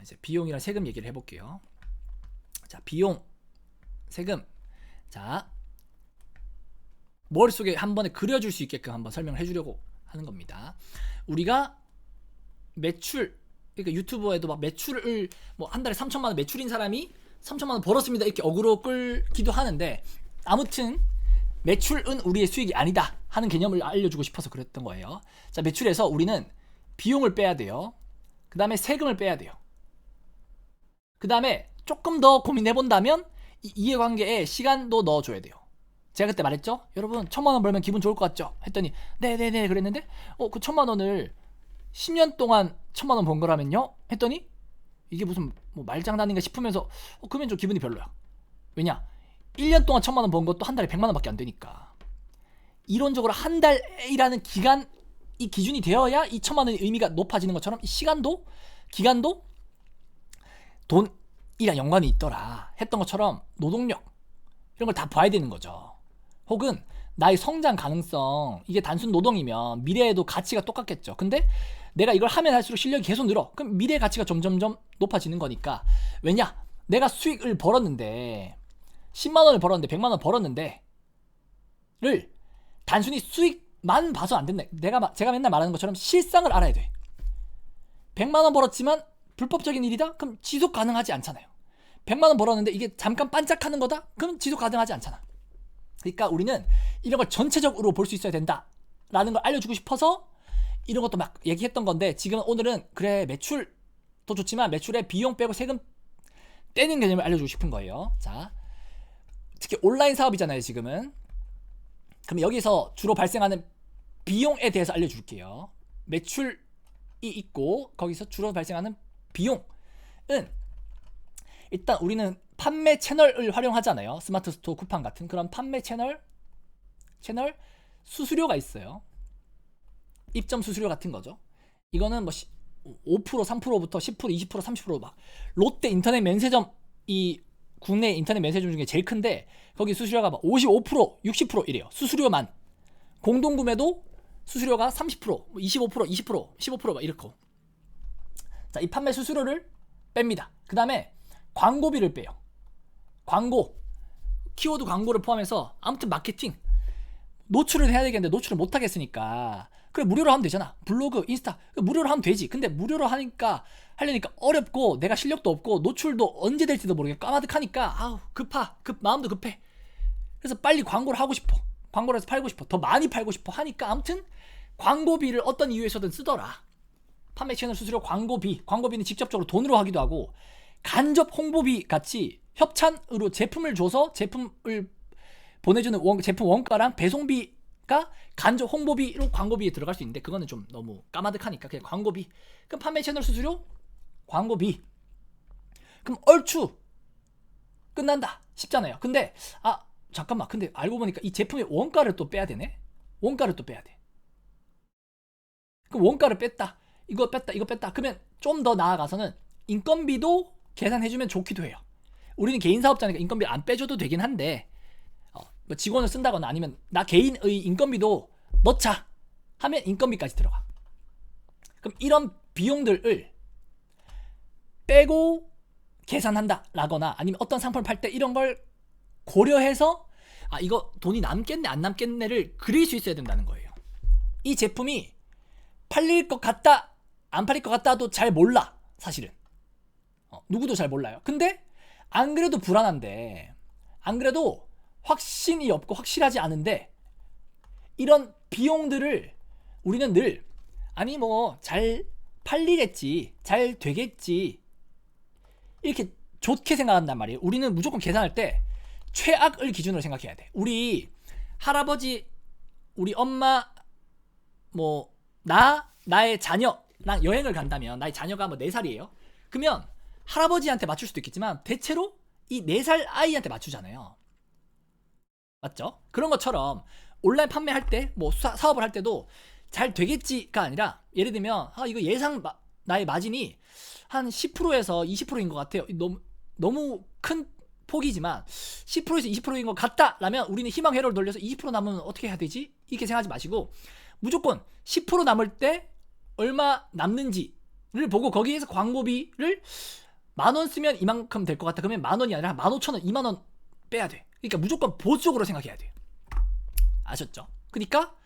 이제 비용이랑 세금 얘기를 해볼게요. 자, 비용, 세금. 자, 머릿속에 한 번에 그려줄 수 있게끔 한번 설명을 해주려고 하는 겁니다. 우리가 매출, 그러니까 유튜버에도 막 매출을 뭐 한 달에 3천만 원 매출인 사람이 3천만 원 벌었습니다 이렇게 어그로 끌기도 하는데, 아무튼 매출은 우리의 수익이 아니다 하는 개념을 알려주고 싶어서 그랬던 거예요. 자, 매출에서 우리는 비용을 빼야 돼요. 그 다음에 세금을 빼야 돼요. 그 다음에 조금 더 고민해본다면 이해관계에 시간도 넣어줘야 돼요. 제가 그때 말했죠? 여러분 1,000만 원 벌면 기분 좋을 것 같죠? 했더니 네네네 그랬는데 그 1,000만 원을 10년 동안 1,000만 원 번 거라면요? 했더니 이게 무슨 뭐 말장난인가 싶으면서 그러면 좀 기분이 별로야. 왜냐? 1년 동안 1,000만 원 번 것도 한 달에 100만 원밖에 안 되니까. 이론적으로 한 달이라는 기간이 기준이 되어야 이 1,000만 원의 의미가 높아지는 것처럼 시간도 기간도 돈이랑 연관이 있더라 했던 것처럼 노동력 이런 걸 다 봐야 되는 거죠. 혹은 나의 성장 가능성, 이게 단순 노동이면 미래에도 가치가 똑같겠죠. 근데 내가 이걸 하면 할수록 실력이 계속 늘어. 그럼 미래의 가치가 점점점 높아지는 거니까. 왜냐? 내가 수익을 벌었는데 10만 원을 벌었는데 100만 원 벌었는데 를 단순히 수익만 봐서 안 된다. 제가 맨날 말하는 것처럼 실상을 알아야 돼. 100만 원 벌었지만 불법적인 일이다? 그럼 지속 가능하지 않잖아요. 100만 원 벌었는데 이게 잠깐 반짝하는 거다? 그럼 지속 가능하지 않잖아. 그러니까 우리는 이런 걸 전체적으로 볼 수 있어야 된다라는 걸 알려주고 싶어서 이런 것도 막 얘기했던 건데, 지금 오늘은 그래 매출도 좋지만 매출에 비용 빼고 세금 떼는 개념을 알려주고 싶은 거예요. 자, 특히 온라인 사업이잖아요 지금은. 그럼 여기서 주로 발생하는 비용에 대해서 알려줄게요. 매출이 있고 거기서 주로 발생하는 비용은, 일단 우리는 판매 채널을 활용하잖아요. 스마트 스토어 쿠팡 같은 그런 판매 채널 수수료가 있어요. 입점 수수료 같은 거죠. 이거는 뭐 5%, 3%부터 10%, 20%, 30% 막 롯데 인터넷 면세점, 이 국내 인터넷 면세점 중에 제일 큰데 거기 수수료가 막 55%, 60% 이래요. 수수료만. 공동구매도 수수료가 30%, 25%, 20%, 15%막 이렇고. 자, 이 판매 수수료를 뺍니다. 그 다음에 광고비를 빼요. 광고, 키워드 광고를 포함해서 아무튼 마케팅, 노출을 해야 되겠는데 노출을 못 하겠으니까 그래 무료로 하면 되잖아. 블로그, 인스타 무료로 하면 되지. 근데 무료로 하려니까 어렵고 내가 실력도 없고 노출도 언제 될지도 모르겠고 까마득하니까 마음도 급해. 그래서 빨리 광고를 하고 싶어. 광고를 해서 팔고 싶어. 더 많이 팔고 싶어 하니까 아무튼 광고비를 어떤 이유에서든 쓰더라. 판매 채널 수수료, 광고비는 직접적으로 돈으로 하기도 하고, 간접 홍보비 같이 협찬으로 제품을 줘서 제품을 보내주는 제품 원가랑 배송비가 간접 홍보비로 광고비에 들어갈 수 있는데, 그거는 좀 너무 까마득하니까 그냥 광고비. 그럼 판매 채널 수수료, 광고비. 그럼 얼추 끝난다 싶잖아요. 근데 잠깐만, 근데 알고 보니까 이 제품의 원가를 또 빼야 되네. 원가를 또 빼야 돼. 그럼 원가를 뺐다, 이거 뺐다. 그러면 좀 더 나아가서는 인건비도 계산해주면 좋기도 해요. 우리는 개인 사업자니까 인건비 안 빼줘도 되긴 한데, 뭐 직원을 쓴다거나 아니면 나 개인의 인건비도 넣자 하면 인건비까지 들어가. 그럼 이런 비용들을 빼고 계산한다 라거나 아니면 어떤 상품을 팔 때 이런 걸 고려해서 이거 돈이 남겠네 안 남겠네를 그릴 수 있어야 된다는 거예요. 이 제품이 팔릴 것 같다 안 팔릴 것 같다도 잘 몰라 사실은. 누구도 잘 몰라요. 근데 안 그래도 불안한데, 안 그래도 확신이 없고 확실하지 않은데, 이런 비용들을 우리는 늘 뭐 잘 팔리겠지, 잘 되겠지 이렇게 좋게 생각한단 말이에요. 우리는 무조건 계산할 때 최악을 기준으로 생각해야 돼. 우리 할아버지, 우리 엄마, 뭐 나의 자녀랑 여행을 간다면, 나의 자녀가 뭐 4살이에요 그러면 할아버지한테 맞출 수도 있겠지만 대체로 이 4살 아이한테 맞추잖아요. 맞죠? 그런 것처럼 온라인 판매할 때, 뭐 사업을 할 때도 잘 되겠지가 아니라, 예를 들면 이거 예상 나의 마진이 한 10%에서 20%인 것 같아요. 너무 큰 폭이지만 10%에서 20%인 것 같다라면 우리는 희망 회로를 돌려서 20% 남으면 어떻게 해야 되지? 이렇게 생각하지 마시고 무조건 10% 남을 때 얼마 남는지 보고 거기에서 광고비를 10,000원 쓰면 이만큼 될 것 같다. 그러면 10,000원이 아니라 15,000원, 20,000원 빼야 돼. 그러니까 무조건 보수적으로 생각해야 돼. 아셨죠? 그러니까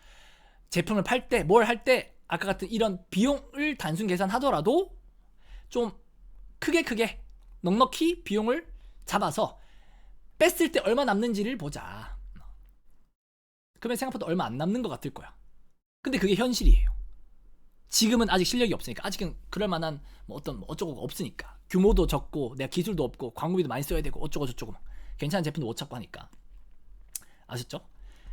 제품을 팔 때, 뭘 할 때 아까 같은 이런 비용을 단순 계산하더라도 좀 크게 넉넉히 비용을 잡아서 뺐을 때 얼마 남는지를 보자. 그러면 생각보다 얼마 안 남는 것 같을 거야. 근데 그게 현실이에요. 지금은 아직 실력이 없으니까, 아직은 그럴 만한 뭐 어떤 뭐 어쩌고가 없으니까, 규모도 적고 내가 기술도 없고 광고비도 많이 써야 되고 어쩌고 저쩌고 막 괜찮은 제품도 못 찾고 하니까. 아셨죠?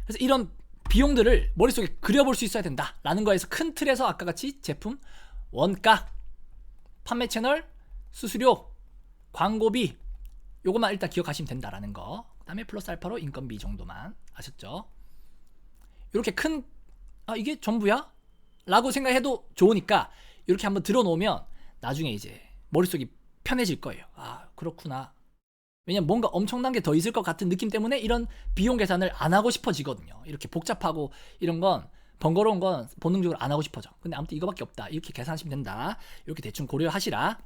그래서 이런 비용들을 머릿속에 그려볼 수 있어야 된다라는 거에서 큰 틀에서 아까 같이 제품 원가, 판매 채널, 수수료, 광고비 요것만 일단 기억하시면 된다라는 거. 그 다음에 플러스 알파로 인건비 정도만. 아셨죠? 이렇게 큰 이게 전부야? 라고 생각해도 좋으니까 이렇게 한번 들어놓으면 나중에 이제 머릿속이 편해질 거예요. 아 그렇구나. 왜냐면 뭔가 엄청난 게 더 있을 것 같은 느낌 때문에 이런 비용 계산을 안 하고 싶어지거든요. 이렇게 복잡하고 이런 건 번거로운 건 본능적으로 안 하고 싶어져. 근데 아무튼 이거밖에 없다. 이렇게 계산하시면 된다. 이렇게 대충 고려하시라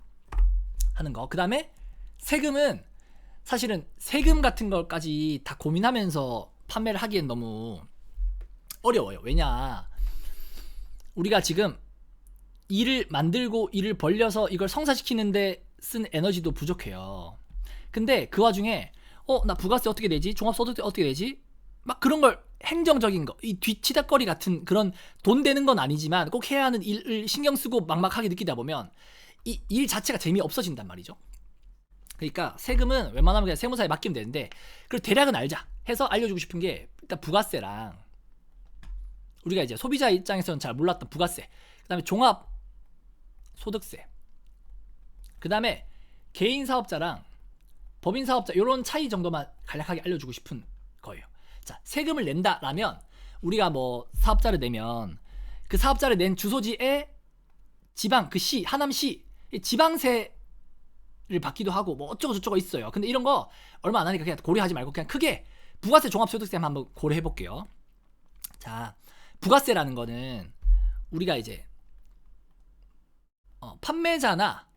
하는 거. 그 다음에 세금은 사실은 세금 같은 걸까지 다 고민하면서 판매를 하기엔 너무 어려워요. 왜냐, 우리가 지금 일을 만들고 일을 벌려서 이걸 성사시키는데 쓴 에너지도 부족해요. 근데 그 와중에 나 부가세 어떻게 되지? 종합소득세 어떻게 되지? 막 그런 걸 행정적인 거, 이 뒤치다거리 같은 그런 돈 되는 건 아니지만 꼭 해야 하는 일을 신경 쓰고 막막하게 느끼다 보면 이 일 자체가 재미없어진단 말이죠. 그러니까 세금은 웬만하면 그냥 세무사에 맡기면 되는데, 그리고 대략은 알자 해서 알려주고 싶은 게, 일단 부가세랑 우리가 이제 소비자 입장에서는 잘 몰랐던 부가세, 그 다음에 종합소득세, 그 다음에 개인사업자랑 법인사업자 요런 차이 정도만 간략하게 알려주고 싶은 거예요. 자, 세금을 낸다라면 우리가 뭐 사업자를 내면 그 사업자를 낸 주소지에 지방, 그 시, 하남시 지방세를 받기도 하고 뭐 어쩌고 저쩌고 있어요. 근데 이런 거 얼마 안 하니까 그냥 고려하지 말고 그냥 크게 부가세, 종합소득세 한번 고려해 볼게요. 자, 부가세라는 거는 우리가 이제 판매자나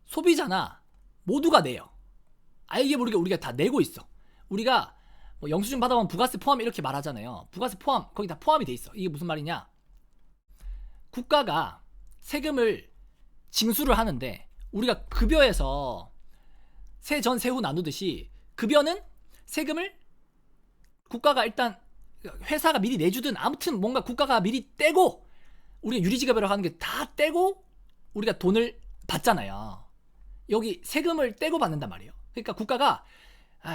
소비자나 모두가 내요. 알게 모르게 우리가 다 내고 있어. 우리가 뭐 영수증 받아보면 부가세 포함 이렇게 말하잖아요. 부가세 포함, 거기 다 포함이 돼 있어. 이게 무슨 말이냐, 국가가 세금을 징수를 하는데 우리가 급여에서 세전 세후 나누듯이 급여는 세금을 국가가 일단 회사가 미리 내주든 아무튼 뭔가 국가가 미리 떼고, 우리가 유리지급여라고 하는 게 다 떼고 우리가 돈을 받잖아요. 여기 세금을 떼고 받는단 말이에요. 그러니까 국가가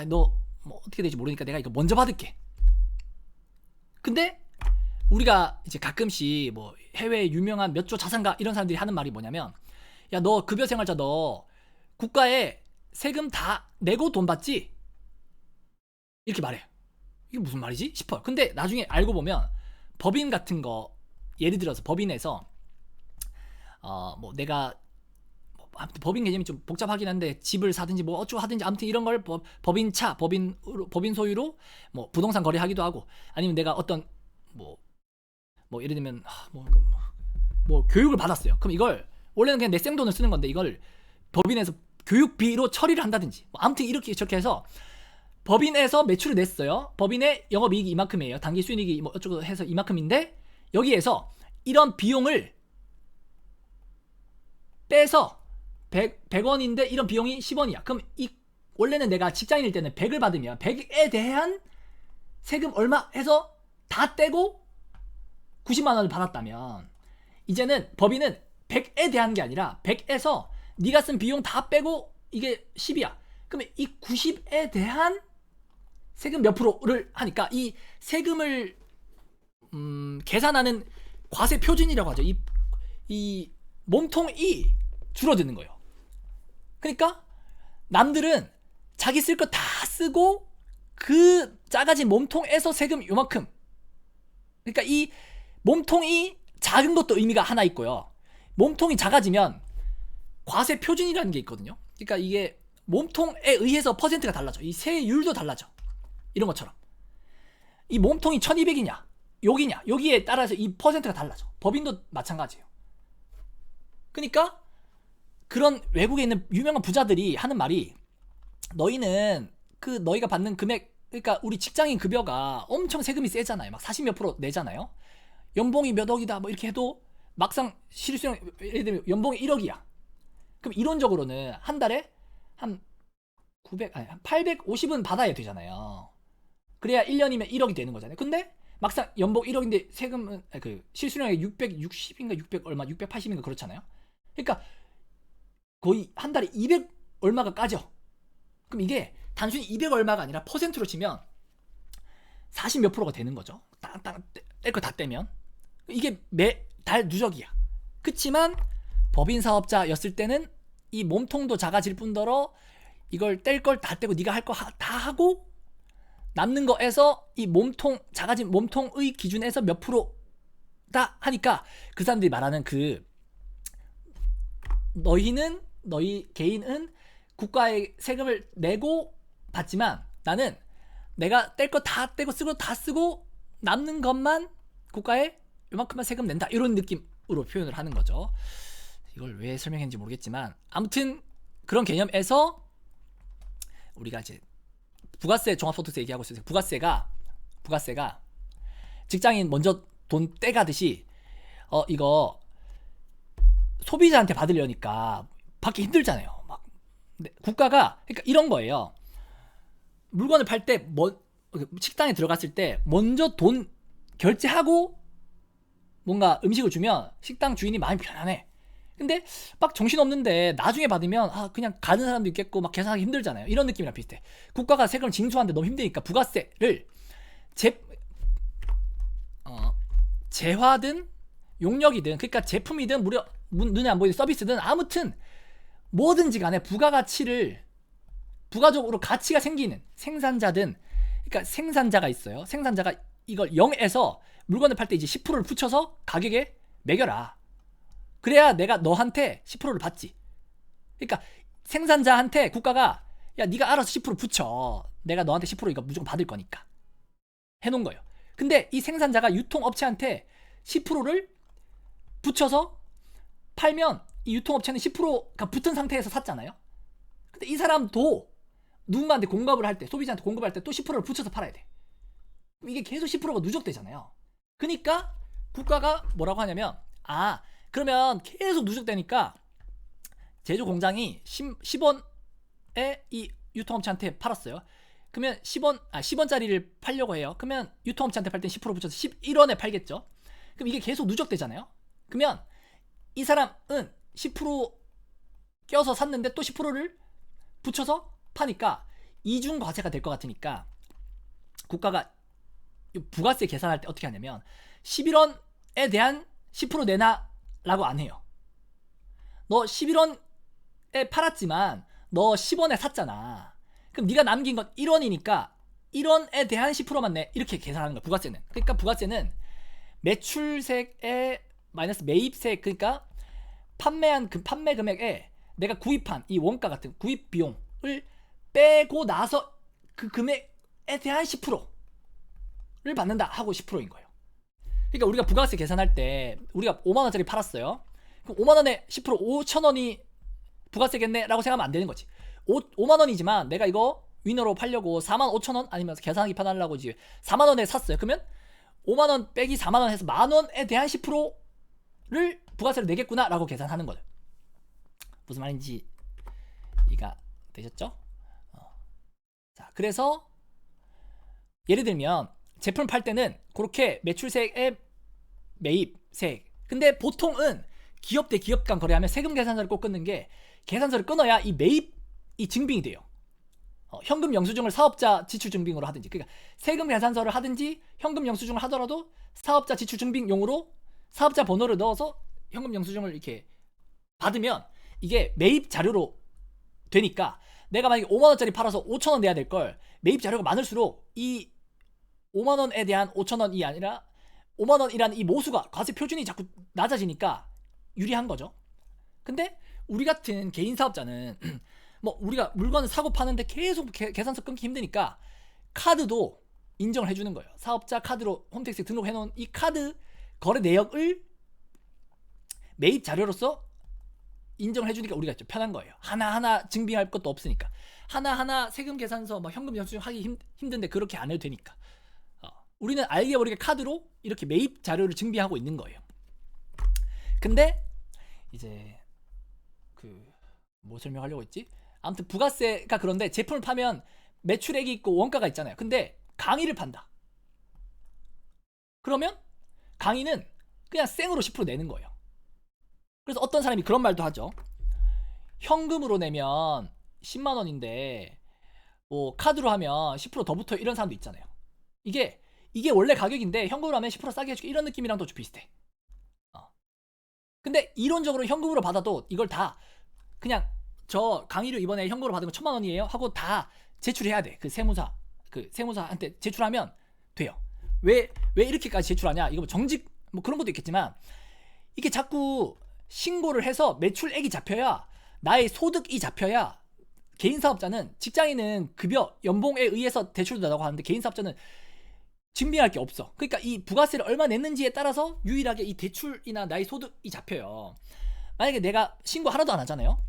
너 뭐 어떻게 될지 모르니까 내가 이거 먼저 받을게. 근데 우리가 이제 가끔씩 뭐 해외 유명한 몇 조 자산가 이런 사람들이 하는 말이 뭐냐면, 야 너 급여생활자 너 국가에 세금 다 내고 돈 받지? 이렇게 말해요. 이게 무슨 말이지 싶어요. 근데 나중에 알고 보면 법인 같은 거, 예를 들어서 법인에서 뭐 내가 아무튼 법인 개념이 좀 복잡하긴 한데 집을 사든지 뭐 어쩌고 하든지 아무튼 이런 걸 법인차, 법인 소유로 뭐 부동산 거래하기도 하고, 아니면 내가 어떤 뭐 예를 들면 뭐 교육을 받았어요. 그럼 이걸 원래는 그냥 내 생돈을 쓰는 건데 이걸 법인에서 교육비로 처리를 한다든지 뭐 아무튼 이렇게 저렇게 해서 법인에서 매출을 냈어요. 법인의 영업이익이 이만큼이에요. 단기 순이익이 뭐 어쩌고 해서 이만큼인데 여기에서 이런 비용을 빼서 100원인데 이런 비용이 10원이야. 그럼 원래는 내가 직장인일 때는 100을 받으면 100에 대한 세금 얼마 해서 다 떼고 90만 원을 받았다면, 이제는 법인은 100에 대한 게 아니라 100에서 네가 쓴 비용 다 빼고 이게 10이야. 그러면 이 90에 대한 세금 몇 프로를 하니까 이 세금을 계산하는 과세 표준이라고 하죠. 이 몸통이 줄어드는 거예요. 그러니까 남들은 자기 쓸 거 다 쓰고 그 작아진 몸통에서 세금 요만큼. 그러니까 이 몸통이 작은 것도 의미가 하나 있고요. 몸통이 작아지면 과세 표준이라는 게 있거든요. 그러니까 이게 몸통에 의해서 퍼센트가 달라져. 이 세율도 달라져. 이런 것처럼 이 몸통이 1200이냐 여기냐 여기에 따라서 이 퍼센트가 달라져. 법인도 마찬가지예요. 그러니까 그런 외국에 있는 유명한 부자들이 하는 말이, 너희는 그 너희가 받는 금액, 그러니까 우리 직장인 급여가 엄청 세금이 세잖아요. 막 40 몇 프로 내잖아요. 연봉이 몇 억이다 뭐 이렇게 해도 막상 실수령, 예를 들면 연봉이 1억이야. 그럼 이론적으로는 한 달에 한 900, 아니 한 850은 받아야 되잖아요. 그래야 1년이면 1억이 되는 거잖아요. 근데 막상 연봉 1억인데 세금은 그 실수령이 660인가 600 얼마 680인가 그렇잖아요. 그러니까 거의 한 달에 200 얼마가 까져. 그럼 이게 단순히 200 얼마가 아니라 퍼센트로 치면 40 몇 프로가 되는 거죠. 땅땅 뗄 거 다 떼면. 이게 매달 누적이야. 그치만 법인 사업자였을 때는 이 몸통도 작아질 뿐더러 이걸 뗄 걸 다 떼고 네가 할 거 다 하고 남는 거에서 이 몸통, 작아진 몸통의 기준에서 몇 프로다 하니까 그 사람들이 말하는 그 너희 개인은 국가에 세금을 내고 받지만 나는 내가 뗄 거 다 떼고 쓰고 다 쓰고 남는 것만 국가에 요만큼만 세금 낸다, 이런 느낌으로 표현을 하는 거죠. 이걸 왜 설명했는지 모르겠지만 아무튼 그런 개념에서 우리가 이제 부가세 종합소득세 얘기하고 있어요. 부가세가 직장인 먼저 돈 떼가듯이 이거 소비자한테 받으려니까 받기 힘들잖아요. 막 국가가 그러니까 이런 거예요. 물건을 팔 때 식당에 들어갔을 때 먼저 돈 결제하고 뭔가 음식을 주면 식당 주인이 마음이 편안해. 근데 막 정신없는데 나중에 받으면 그냥 가는 사람도 있겠고 막 계산하기 힘들잖아요. 이런 느낌이랑 비슷해. 국가가 세금을 징수하는데 너무 힘드니까 부가세를 재화든 용역이든, 그러니까 제품이든 무려 눈에 안 보이는 서비스든 아무튼 뭐든지 간에 부가가치를, 부가적으로 가치가 생기는 생산자든, 그러니까 생산자가 있어요. 생산자가 이걸 0에서 물건을 팔 때 이제 10%를 붙여서 가격에 매겨라. 그래야 내가 너한테 10%를 받지. 그러니까 생산자한테 국가가 야 네가 알아서 10% 붙여, 내가 너한테 10% 이거 무조건 받을 거니까 해놓은 거예요. 근데 이 생산자가 유통업체한테 10%를 붙여서 팔면 이 유통업체는 10%가 붙은 상태에서 샀잖아요. 근데 이 사람도 누군가한테 공급을 할 때, 소비자한테 공급할 때 또 10%를 붙여서 팔아야 돼. 이게 계속 10%가 누적되잖아요. 그러니까 국가가 뭐라고 하냐면 그러면 계속 누적되니까 제조 공장이 10원에 이 유통업체한테 팔았어요. 그러면 10원짜리를 팔려고 해요. 그러면 유통업체한테 팔 때 10% 붙여서 11원에 팔겠죠. 그럼 이게 계속 누적되잖아요. 그러면 이 사람은 10% 껴서 샀는데 또 10%를 붙여서 파니까 이중 과세가 될 것 같으니까 국가가 부가세 계산할 때 어떻게 하냐면 11원에 대한 10% 내놔 라고 안 해요. 너 11원에 팔았지만 너 10원에 샀잖아. 그럼 네가 남긴 건 1원이니까 1원에 대한 10%만 내, 이렇게 계산하는 거야 부가세는. 그러니까 부가세는 매출세에 마이너스 매입세, 그러니까 판매한 그 판매 금액에 내가 구입한 이 원가 같은 구입 비용을 빼고 나서 그 금액에 대한 10%를 받는다 하고 10%인 거예요. 그러니까 우리가 부가세 계산할 때 우리가 5만원짜리 팔았어요. 그럼 5만원에 10% 5천원이 부가세겠네 라고 생각하면 안 되는 거지. 5만원이지만 내가 이거 위너로 팔려고 4만 5천원 아니면 계산하기 편하려고 이제 4만원에 샀어요. 그러면 5만원 빼기 4만원 해서 만원에 대한 10%를 부가세를 내겠구나 라고 계산하는 거죠. 무슨 말인지 이해가 되셨죠? 자, 그래서 예를 들면 제품 팔 때는 그렇게 매출세액, 매입세액. 근데 보통은 기업 대 기업 간 거래하면 세금 계산서를 꼭 끊는 게, 계산서를 끊어야 이 매입이 증빙이 돼요. 현금 영수증을 사업자 지출 증빙으로 하든지, 그러니까 세금 계산서를 하든지 현금 영수증을 하더라도 사업자 지출 증빙용으로 사업자 번호를 넣어서 현금 영수증을 이렇게 받으면 이게 매입 자료로 되니까, 내가 만약에 5만원짜리 팔아서 5천원 내야 될 걸 매입 자료가 많을수록 이 5만원에 대한 5천원이 아니라 5만원이라는 이 모수가, 과세 표준이 자꾸 낮아지니까 유리한 거죠. 근데 우리 같은 개인 사업자는 뭐 우리가 물건을 사고 파는데 계속 계산서 끊기 힘드니까 카드도 인정을 해주는 거예요. 사업자 카드로 홈택스에 등록해 놓은 이 카드 거래 내역을 매입 자료로서 인정을 해주니까 우리가 좀 편한 거예요. 하나하나 증빙할 것도 없으니까. 하나하나 세금 계산서 막 현금 영수증 하기 힘든데 그렇게 안 해도 되니까. 우리는 알게 모르게 카드로 이렇게 매입 자료를 증빙하고 있는 거예요. 근데 이제 뭐 설명하려고 했지? 아무튼 부가세가 그런데 제품을 파면 매출액이 있고 원가가 있잖아요. 근데 강의를 판다. 그러면 강의는 그냥 생으로 10% 내는 거예요. 그래서 어떤 사람이 그런 말도 하죠. 현금으로 내면 10만 원인데 뭐 카드로 하면 10%더 붙어요. 이런 사람도 있잖아요. 이게 원래 가격인데 현금으로 하면 10% 싸게 해줄게. 이런 느낌이랑 또 비슷해. 근데 이론적으로 현금으로 받아도 이걸 다 그냥 저 강의료 이번에 현금으로 받은 거 1000만 원이에요 하고 다 제출해야 돼. 그 세무사한테 제출하면 돼요. 왜 이렇게까지 제출하냐? 이거 뭐 정직 뭐 그런 것도 있겠지만 이게 자꾸 신고를 해서 매출액이 잡혀야 나의 소득이 잡혀야 개인 사업자는 직장인은 급여 연봉에 의해서 대출된다고 하는데 개인 사업자는 증빙할 게 없어. 그러니까 이 부가세를 얼마 냈는지에 따라서 유일하게 이 대출이나 나의 소득이 잡혀요. 만약에 내가 신고 하나도 안 하잖아요.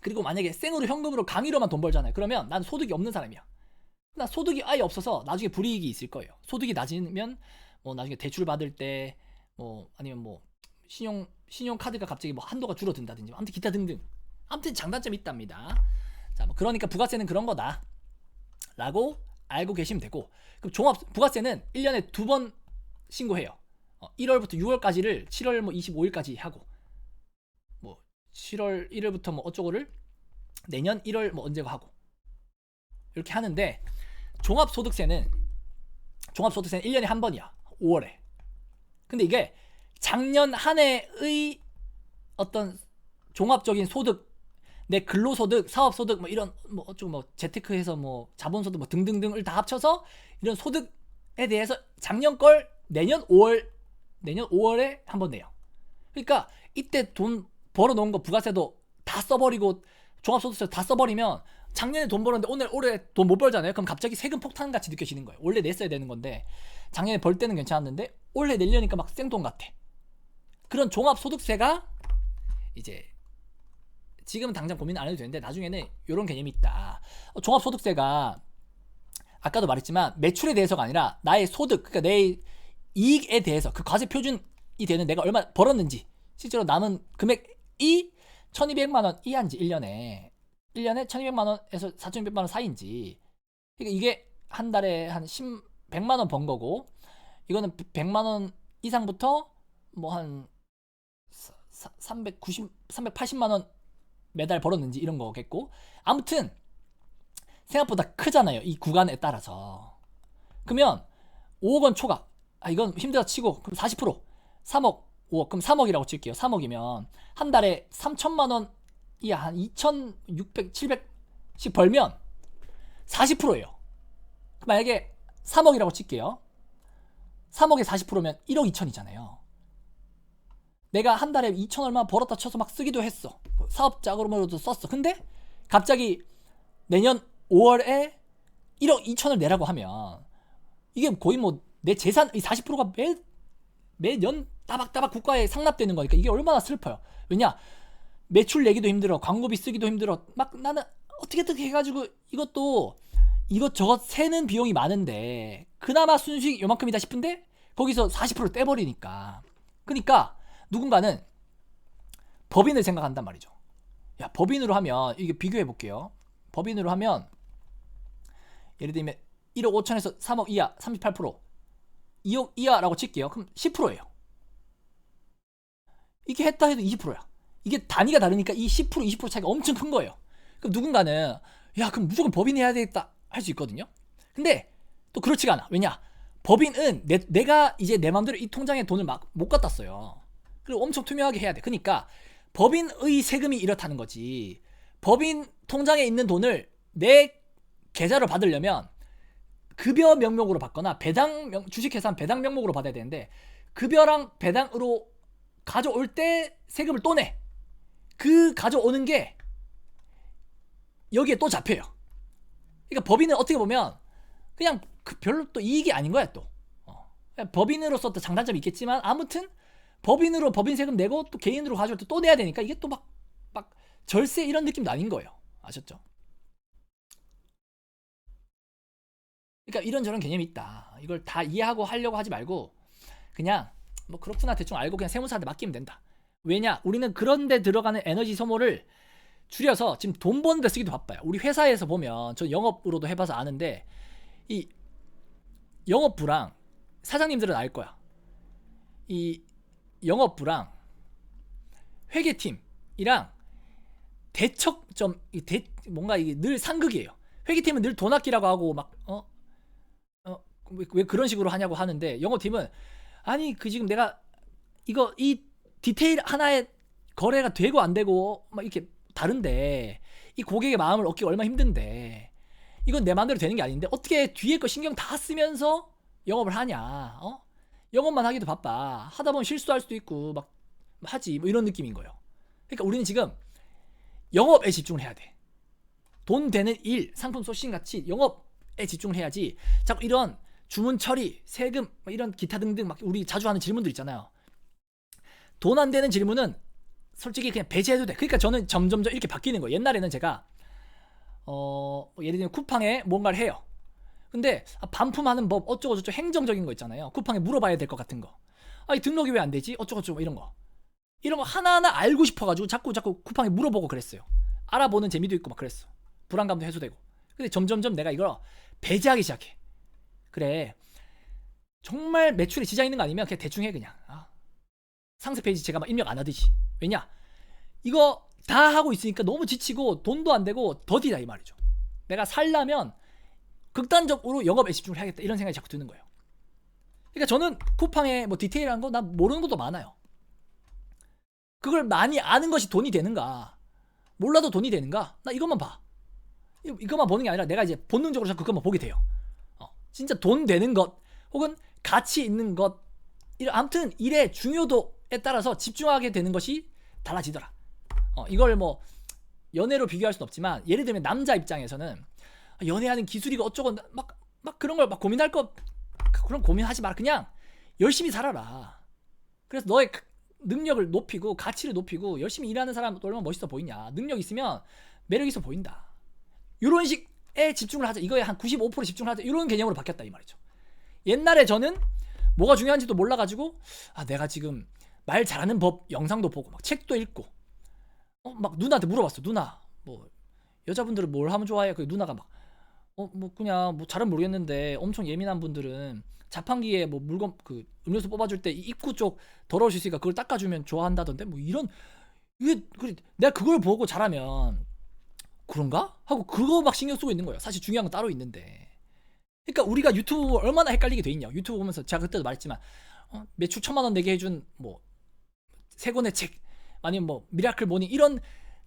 그리고 만약에 생으로 현금으로 강의로만 돈 벌잖아요. 그러면 난 소득이 없는 사람이야. 나 소득이 아예 없어서 나중에 불이익이 있을 거예요. 소득이 낮으면 뭐 나중에 대출 받을 때 뭐 아니면 뭐 신용카드가 갑자기 뭐 한도가 줄어든다든지 아무튼 기타 등등 아무튼 장단점이 있답니다. 자, 뭐 그러니까 부가세는 그런 거다 라고 알고 계시면 되고, 그럼 종합 부가세는 1년에 2번 신고해요. 1월부터 6월까지를 7월 뭐 25일까지 하고 뭐 7월 1일부터 뭐 어쩌고를 내년 1월 뭐 언제고 하고 이렇게 하는데, 종합소득세는 1년에 한 번이야. 5월에. 근데 이게 작년 한 해의 어떤 종합적인 소득, 내 근로소득, 사업소득 뭐 이런 뭐 어쩌고 뭐 재테크해서 뭐 자본소득 뭐 등등등을 다 합쳐서 이런 소득에 대해서 작년 걸 내년 5월에 한 번 내요. 그러니까 이때 돈 벌어놓은 거 부가세도 다 써버리고 종합소득세 다 써버리면 작년에 돈 벌었는데 올해 돈 못 벌잖아요. 그럼 갑자기 세금 폭탄 같이 느껴지는 거예요. 원래 냈어야 되는 건데 작년에 벌 때는 괜찮았는데 올해 내려니까 막 생돈 같아. 그런 종합소득세가 이제 지금은 당장 고민 안 해도 되는데 나중에는 이런 개념이 있다. 종합소득세가 아까도 말했지만 매출에 대해서가 아니라 나의 소득, 그러니까 내 이익에 대해서 그 과세 표준이 되는 내가 얼마 벌었는지 실제로 남은 금액이 1200만 원 이하인지 1년에 1200만 원에서 4200만 원 사이인지, 그러니까 이게 한 달에 한 100만 원 번 거고 이거는 100만 원 이상부터 뭐 한 380만 원 매달 벌었는지 이런 거겠고, 아무튼 생각보다 크잖아요. 이 구간에 따라서. 그러면 5억 원 초과, 이건 힘들어 치고 그럼 40% 3억 5억 그럼 3억이라고 칠게요. 3억이면 한 달에 3천만 원 이하 한 2,600, 700씩 벌면 40%예요. 만약에 3억이라고 칠게요. 3억에 40%면 1억 2천이잖아요. 내가 한 달에 2천 얼마 벌었다 쳐서 막 쓰기도 했어. 사업 자금으로도 썼어. 근데 갑자기 내년 5월에 1억 2천을 내라고 하면 이게 거의 뭐 내 재산 이 40%가 매년 따박따박 국가에 상납되는 거니까 이게 얼마나 슬퍼요. 왜냐? 매출 내기도 힘들어. 광고비 쓰기도 힘들어. 막 나는 어떻게든 해가지고 이것도 이것저것 세는 비용이 많은데 그나마 순수익 요만큼이다 싶은데 거기서 40% 떼버리니까. 그러니까 누군가는 법인을 생각한단 말이죠. 야, 법인으로 하면 이게 비교해 볼게요. 법인으로 하면 예를 들면 1억 5천에서 3억 이하 38%, 2억 이하라고 칠게요. 그럼 10%예요. 이게 했다 해도 20%야. 이게 단위가 다르니까 이 10%, 20% 차이가 엄청 큰 거예요. 그럼 누군가는 야, 그럼 무조건 법인 해야 되겠다 할 수 있거든요. 근데 또 그렇지가 않아. 왜냐? 법인은 내가 이제 내 마음대로 이 통장에 돈을 막 못 갖다 써요. 그리고 엄청 투명하게 해야 돼. 그러니까 법인의 세금이 이렇다는 거지. 법인 통장에 있는 돈을 내 계좌로 받으려면 급여 명목으로 받거나 주식회사 배당 명목으로 받아야 되는데 급여랑 배당으로 가져올 때 세금을 또 내. 그 가져오는 게 여기에 또 잡혀요. 그러니까 법인은 어떻게 보면 그냥 별로 또 이익이 아닌 거야 또. 법인으로서 또 장단점이 있겠지만 아무튼 법인으로 법인 세금 내고 또 개인으로 가져올 때 또 내야 되니까 이게 또 막 막 절세 이런 느낌도 아닌 거예요. 아셨죠? 그러니까 이런저런 개념이 있다. 이걸 다 이해하고 하려고 하지 말고 그냥 뭐 그렇구나 대충 알고 그냥 세무사한테 맡기면 된다. 왜냐? 우리는 그런 데 들어가는 에너지 소모를 줄여서 지금 돈 버는 데 쓰기도 바빠요. 우리 회사에서 보면 저 영업으로도 해봐서 아는데 이 영업부랑 사장님들은 알 거야. 이 영업부랑 회계팀이랑 대척점 뭔가 이게 늘 상극이에요. 회계팀은 늘 돈 아끼라고 하고 막 왜 그런 식으로 하냐고 하는데 영업팀은 아니 그 지금 내가 이 디테일 하나에 거래가 되고 안 되고 막 이렇게 다른데 이 고객의 마음을 얻기 얼마나 힘든데 이건 내 마음대로 되는 게 아닌데 어떻게 뒤에 거 신경 다 쓰면서 영업을 하냐? 영업만 하기도 바빠. 하다 보면 실수할 수도 있고 막 하지 뭐 이런 느낌인 거예요. 그러니까 우리는 지금 영업에 집중을 해야 돼. 돈 되는 일, 상품 소싱 같이 영업에 집중을 해야지. 자꾸 이런 주문 처리, 세금 이런 기타 등등 막 우리 자주 하는 질문들 있잖아요. 돈 안 되는 질문은 솔직히 그냥 배제해도 돼. 그러니까 저는 점점 이렇게 바뀌는 거예요. 옛날에는 제가 예를 들면 쿠팡에 뭔가를 해요. 근데 반품하는 법 어쩌고저쩌고 행정적인 거 있잖아요. 쿠팡에 물어봐야 될 것 같은 거. 이 등록이 왜 안 되지? 어쩌고저쩌고 이런 거 하나하나 알고 싶어가지고 자꾸 쿠팡에 물어보고 그랬어요. 알아보는 재미도 있고 막 그랬어. 불안감도 해소되고. 근데 점점점 내가 이걸 배제하기 시작해. 그래 정말 매출에 지장 있는 거 아니면 그냥 대충 해 그냥. 상세 페이지 제가 막 입력 안 하듯이. 왜냐 이거 다 하고 있으니까 너무 지치고 돈도 안 되고 더디다 이 말이죠. 내가 살려면 극단적으로 영업에 집중을 해야겠다 이런 생각이 자꾸 드는 거예요. 그러니까 저는 쿠팡에 뭐 디테일한 거 나 모르는 것도 많아요. 그걸 많이 아는 것이 돈이 되는가 몰라도 돈이 되는가 나 이것만 봐. 이것만 보는 게 아니라 내가 이제 본능적으로 자꾸 그것만 보게 돼요. 진짜 돈 되는 것 혹은 가치 있는 것 아무튼 일의 중요도에 따라서 집중하게 되는 것이 달라지더라. 이걸 뭐 연애로 비교할 수는 없지만 예를 들면 남자 입장에서는 연애하는 기술이고 어쩌고 막 그런 걸 막 고민할 거 그런 고민하지 마라. 그냥 열심히 살아라. 그래서 너의 능력을 높이고 가치를 높이고 열심히 일하는 사람 얼마나 멋있어 보이냐. 능력 있으면 매력 있어 보인다. 이런 식에 집중을 하자. 이거에 한 95% 집중을 하자. 이런 개념으로 바뀌었다 이 말이죠. 옛날에 저는 뭐가 중요한지도 몰라가지고 내가 지금 말 잘하는 법 영상도 보고 막 책도 읽고 막 누나한테 물어봤어. 누나 뭐 여자분들은 뭘 하면 좋아해? 그 누나가 막 뭐 그냥 뭐 잘은 모르겠는데 엄청 예민한 분들은 자판기에 뭐 물건 그 음료수 뽑아줄 때 입구 쪽 더러울 수 있으니까 그걸 닦아주면 좋아한다던데 뭐 이런 이게 내가 그걸 보고 잘하면 그런가? 하고 그거 막 신경 쓰고 있는 거예요. 사실 중요한 건 따로 있는데. 그러니까 우리가 유튜브 얼마나 헷갈리게 돼 있냐. 유튜브 보면서 제가 그때도 말했지만 매출 1,000만 원 내게 해준 뭐 세 권의 책 아니면 뭐 미라클 모닝 이런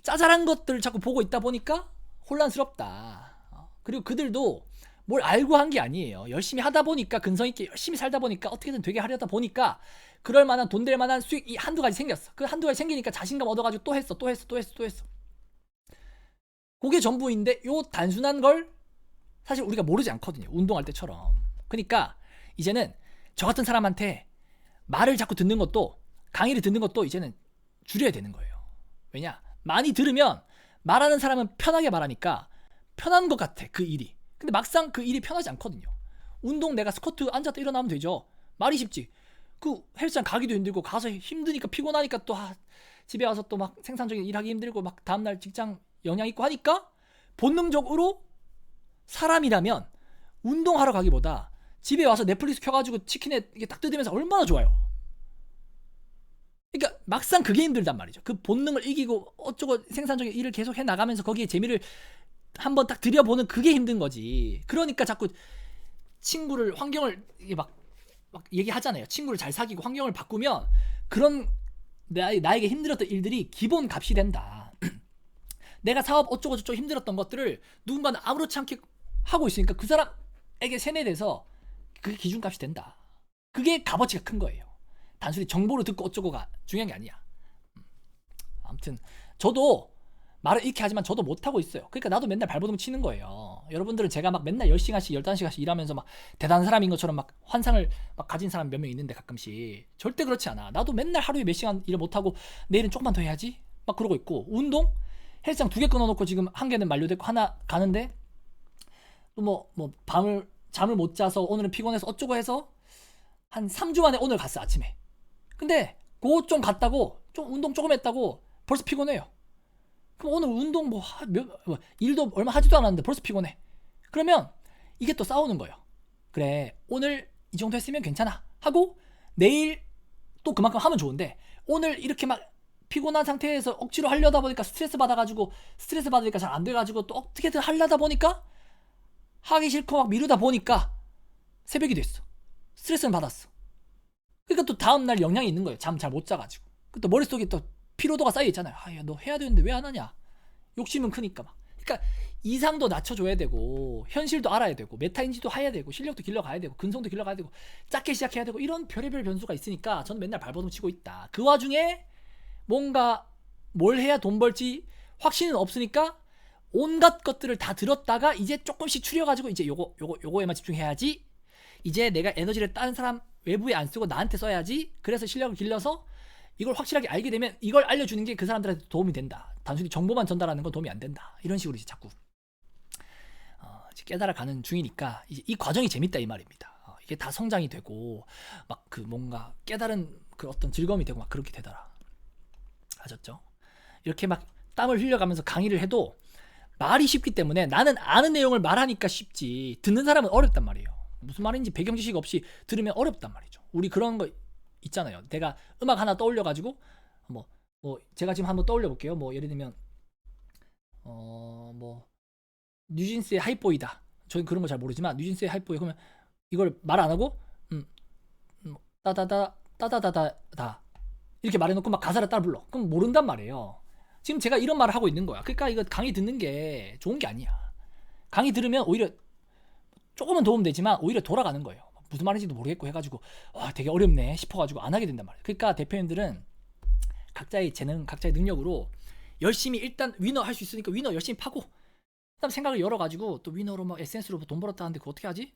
짜잘한 것들을 자꾸 보고 있다 보니까 혼란스럽다. 그리고 그들도 뭘 알고 한 게 아니에요. 열심히 하다 보니까 근성 있게 열심히 살다 보니까 어떻게든 되게 하려다 보니까 그럴 만한 돈 될 만한 수익이 한두 가지 생겼어. 그 한두 가지 생기니까 자신감 얻어가지고 또 했어. 그게 전부인데 요 단순한 걸 사실 우리가 모르지 않거든요. 운동할 때처럼. 그러니까 이제는 저 같은 사람한테 말을 자꾸 듣는 것도 강의를 듣는 것도 이제는 줄여야 되는 거예요. 왜냐? 많이 들으면 말하는 사람은 편하게 말하니까 편한 것 같아 그 일이. 근데 막상 그 일이 편하지 않거든요. 운동 내가 스쿼트 앉았다 일어나면 되죠. 말이 쉽지. 그 헬스장 가기도 힘들고 가서 힘드니까 피곤하니까 또 집에 와서 또 막 생산적인 일하기 힘들고 막 다음날 직장 영향 있고 하니까 본능적으로 사람이라면 운동하러 가기보다 집에 와서 넷플릭스 켜가지고 치킨에 이게 딱 뜯으면서 얼마나 좋아요. 그러니까 막상 그게 힘들단 말이죠. 그 본능을 이기고 어쩌고 생산적인 일을 계속 해나가면서 거기에 재미를 한번 딱 들여보는 그게 힘든 거지. 그러니까 자꾸 친구를 환경을 막 얘기하잖아요. 친구를 잘 사귀고 환경을 바꾸면 그런 나에게 힘들었던 일들이 기본 값이 된다. 내가 사업 어쩌고저쩌고 힘들었던 것들을 누군가는 아무렇지 않게 하고 있으니까 그 사람에게 세뇌돼서 그게 기준값이 된다. 그게 값어치가 큰 거예요. 단순히 정보를 듣고 어쩌고가 중요한 게 아니야. 아무튼 저도 말을 이렇게 하지만 저도 못하고 있어요. 그러니까 나도 맨날 발버둥 치는 거예요. 여러분들은 제가 막 맨날 10시간씩 15시간씩 일하면서 막 대단한 사람인 것처럼 막 환상을 막 가진 사람 몇 명 있는데 가끔씩 절대 그렇지 않아. 나도 맨날 하루에 몇 시간 일을 못하고 내일은 조금만 더 해야지 막 그러고 있고, 운동 헬스장 2개 끊어놓고 지금 1개는 만료됐고 하나 가는데 또 뭐 잠을 못 자서 오늘은 피곤해서 어쩌고 해서 한 3주 만에 오늘 갔어 아침에. 근데 그거 좀 갔다고 좀 운동 조금 했다고 벌써 피곤해요. 그럼 오늘 운동 일도 얼마 하지도 않았는데 벌써 피곤해. 그러면 이게 또 싸우는 거예요. 그래 오늘 이 정도 했으면 괜찮아 하고 내일 또 그만큼 하면 좋은데, 오늘 이렇게 막 피곤한 상태에서 억지로 하려다 보니까 스트레스 받으니까 잘 안 돼가지고 또 어떻게든 하려다 보니까 하기 싫고 막 미루다 보니까 새벽이 됐어. 스트레스는 받았어. 그러니까 또 다음날 영향이 있는 거예요. 잠 잘 못 자가지고. 또 머릿속에 또 피로도가 쌓여 있잖아요. 야, 너 해야 되는데 왜 안 하냐. 욕심은 크니까 막. 그러니까 이상도 낮춰줘야 되고, 현실도 알아야 되고, 메타인지도 해야 되고, 실력도 길러가야 되고, 근성도 길러가야 되고, 작게 시작해야 되고, 이런 별의별 변수가 있으니까 저는 맨날 발버둥 치고 있다. 그 와중에 뭔가 뭘 해야 돈 벌지 확신은 없으니까 온갖 것들을 다 들었다가 이제 조금씩 추려가지고 이제 요거에만 집중해야지. 이제 내가 에너지를 다른 사람 외부에 안 쓰고 나한테 써야지. 그래서 실력을 길러서 이걸 확실하게 알게 되면 이걸 알려주는 게 그 사람들한테 도움이 된다. 단순히 정보만 전달하는 건 도움이 안 된다. 이런 식으로 이제 자꾸 이제 깨달아가는 중이니까 이제 이 과정이 재밌다 이 말입니다. 이게 다 성장이 되고 막 그 뭔가 깨달은 그 어떤 즐거움이 되고 막 그렇게 되더라. 아셨죠? 이렇게 막 땀을 흘려가면서 강의를 해도 말이 쉽기 때문에 나는 아는 내용을 말하니까 쉽지 듣는 사람은 어렵단 말이에요. 무슨 말인지 배경 지식 없이 들으면 어렵단 말이죠. 우리 그런 거 있잖아요. 내가 음악 하나 떠올려가지고 뭐 제가 지금 한번 떠올려 볼게요. 뭐 예를 들면 뭐 뉴진스의 하이보이다. 저는 그런 거 잘 모르지만 뉴진스의 하이보이 그러면 이걸 말 안 하고 따다다다다다다 이렇게 말해놓고 막 가사를 따라 불러. 그럼 모른단 말이에요. 지금 제가 이런 말을 하고 있는 거야. 그러니까 이거 강의 듣는 게 좋은 게 아니야. 강의 들으면 오히려 조금은 도움되지만 오히려 돌아가는 거예요. 무슨 말인지도 모르겠고 해가지고 와 되게 어렵네 싶어가지고 안 하게 된단 말이에요. 그러니까 대표님들은 각자의 재능, 각자의 능력으로 열심히 일단 위너 할 수 있으니까 위너 열심히 파고, 그다음 생각을 열어가지고 또 위너로 막 에센스로 돈 벌었다는데 그거 어떻게 하지?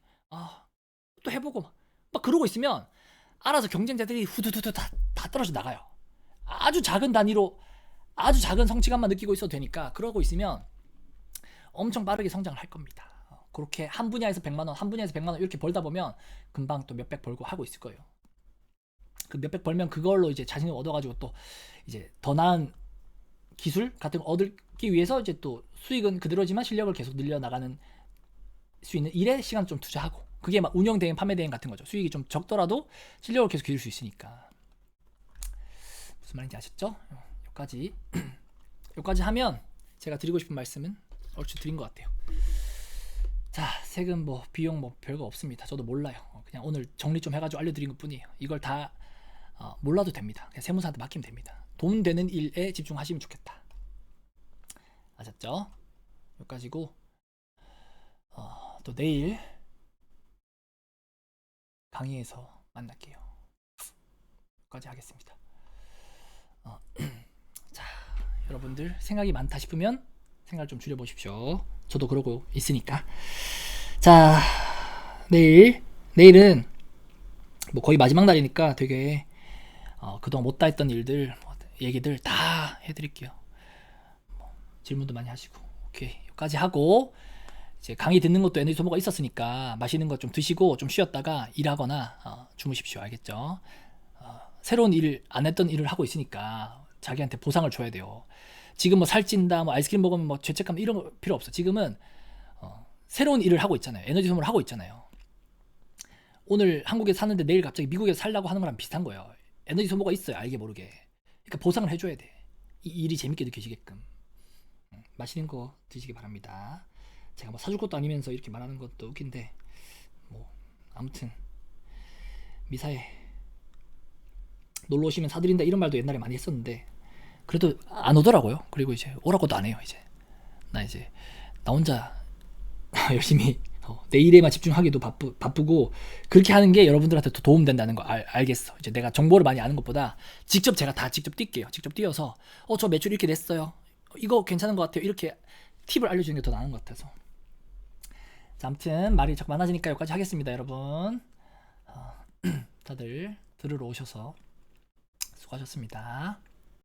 또 해보고 막 그러고 있으면 알아서 경쟁자들이 후두두두 다 떨어져 나가요. 아주 작은 단위로 아주 작은 성취감만 느끼고 있어도 되니까 그러고 있으면 엄청 빠르게 성장을 할 겁니다. 그렇게 한 분야에서 100만 원, 한 분야에서 100만 원 이렇게 벌다 보면 금방 또 몇백 벌고 하고 있을 거예요. 그 몇백 벌면 그걸로 이제 자신을 얻어가지고 또 이제 더 나은 기술 같은 거 얻기 위해서 이제 또 수익은 그대로지만 실력을 계속 늘려나가는 수 있는 일에 시간 좀 투자하고, 그게 막 운영 대행, 판매 대행 같은 거죠. 수익이 좀 적더라도 실력을 계속 기를 수 있으니까. 무슨 말인지 아셨죠? 여기까지 하면 제가 드리고 싶은 말씀은 얼추 드린 것 같아요. 자, 세금 뭐 비용 뭐 별거 없습니다. 저도 몰라요. 그냥 오늘 정리 좀 해가지고 알려드린 것 뿐이에요. 이걸 다 몰라도 됩니다. 그냥 세무사한테 맡기면 됩니다. 돈 되는 일에 집중하시면 좋겠다. 아셨죠? 여기까지고 또 내일 강의에서 만날게요. 여기까지 하겠습니다. 자, 여러분들 생각이 많다 싶으면 생각을 좀 줄여보십시오. 저도 그러고 있으니까. 자, 내일은 뭐 거의 마지막 날이니까 되게 그동안 못다 했던 일들, 얘기들 다 해드릴게요. 질문도 많이 하시고. 오케이, 여기까지 하고 이제 강의 듣는 것도 에너지 소모가 있었으니까 맛있는 거 좀 드시고 좀 쉬었다가 일하거나 주무십시오. 알겠죠? 새로운 일, 안 했던 일을 하고 있으니까 자기한테 보상을 줘야 돼요. 지금 뭐 살찐다, 뭐 아이스크림 먹으면 뭐 죄책감 이런 거 필요 없어. 지금은 새로운 일을 하고 있잖아요. 에너지 소모를 하고 있잖아요. 오늘 한국에 사는데 내일 갑자기 미국에서 살라고 하는 거랑 비슷한 거예요. 에너지 소모가 있어요. 알게 모르게. 그러니까 보상을 해줘야 돼. 이 일이 재밌게 느껴지게끔. 맛있는 거 드시기 바랍니다. 제가 뭐 사줄 것도 아니면서 이렇게 말하는 것도 웃긴데 뭐 아무튼 미사에 놀러 오시면 사드린다 이런 말도 옛날에 많이 했었는데 그래도 안 오더라고요. 그리고 이제 오라고도 안 해요. 이제 나 혼자 열심히 내 일에만 집중하기도 바쁘고 그렇게 하는 게 여러분들한테 더 도움된다는 거 알겠어. 이제 내가 정보를 많이 아는 것보다 제가 다 직접 뛸게요. 직접 뛰어서 저 매출 이렇게 냈어요. 이거 괜찮은 것 같아요. 이렇게 팁을 알려주는 게 더 나은 것 같아서. 자, 아무튼 말이 자꾸 많아지니까 여기까지 하겠습니다. 여러분 다들 들으러 오셔서 수고하셨습니다.